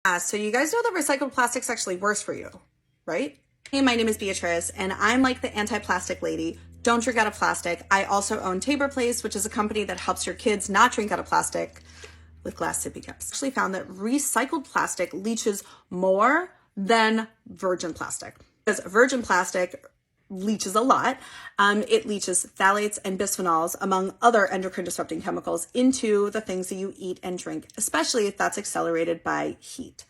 So you guys know that recycled plastic's actually worse for you, right? Hey, my name is Beatrice, and I'm like the anti-plastic lady. Don't drink out of plastic. I also own Tabor Place, which is a company that helps your kids not drink out of plastic with glass sippy cups. Actually found that recycled plastic leaches more than virgin plastic. Because virgin plastic leaches a lot. It leaches phthalates and bisphenols, among other endocrine disrupting chemicals, into the things that you eat and drink, especially if that's accelerated by heat.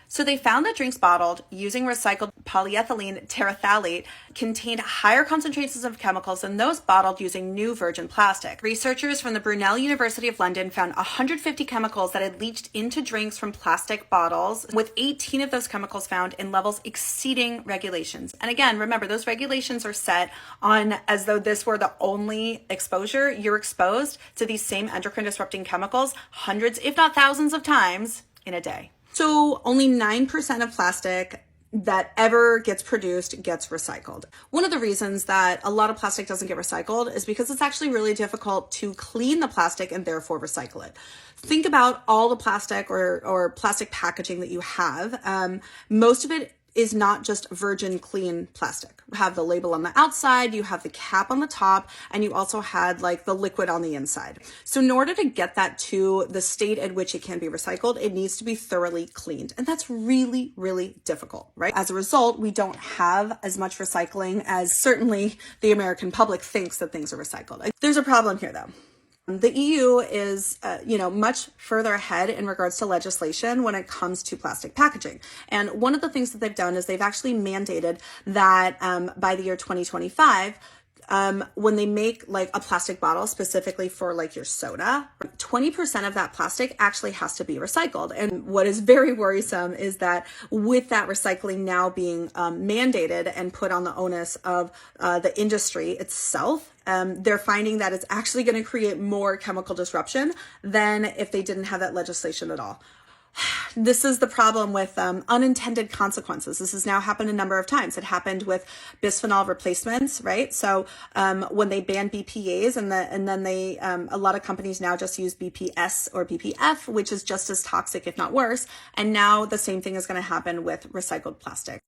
So they found that drinks bottled using recycled polyethylene terephthalate contained higher concentrations of chemicals than those bottled using new virgin plastic. Researchers from the Brunel University of London found 150 chemicals that had leached into drinks from plastic bottles, with 18 of those chemicals found in levels exceeding regulations. And again, remember, those regulations are set on as though this were the only exposure. You're exposed to these same endocrine disrupting chemicals hundreds, if not thousands of times in a day. So only 9% of plastic that ever gets produced gets recycled. One of the reasons that a lot of plastic doesn't get recycled is because it's actually really difficult to clean the plastic and therefore recycle it. Think about all the plastic or plastic packaging that you have. Most of it is not just virgin clean plastic. You have the label on the outside, you have the cap on the top, and you also had like the liquid on the inside. So in order to get that to the state at which it can be recycled, it needs to be thoroughly cleaned. And that's really, really difficult, right? As a result, we don't have as much recycling as certainly the American public thinks that things are recycled. There's a problem here though. The EU is, much further ahead in regards to legislation when it comes to plastic packaging. And one of the things that they've done is they've actually mandated that by the year 2025, when they make like a plastic bottle specifically for like your soda, 20% of that plastic actually has to be recycled. And what is very worrisome is that with that recycling now being mandated and put on the onus of the industry itself, they're finding that it's actually going to create more chemical disruption than if they didn't have that legislation at all. This is the problem with unintended consequences. This has now happened a number of times. It happened with bisphenol replacements, right? So when they banned BPAs and then they a lot of companies now just use BPS or BPF, which is just as toxic, if not worse. And now the same thing is going to happen with recycled plastic.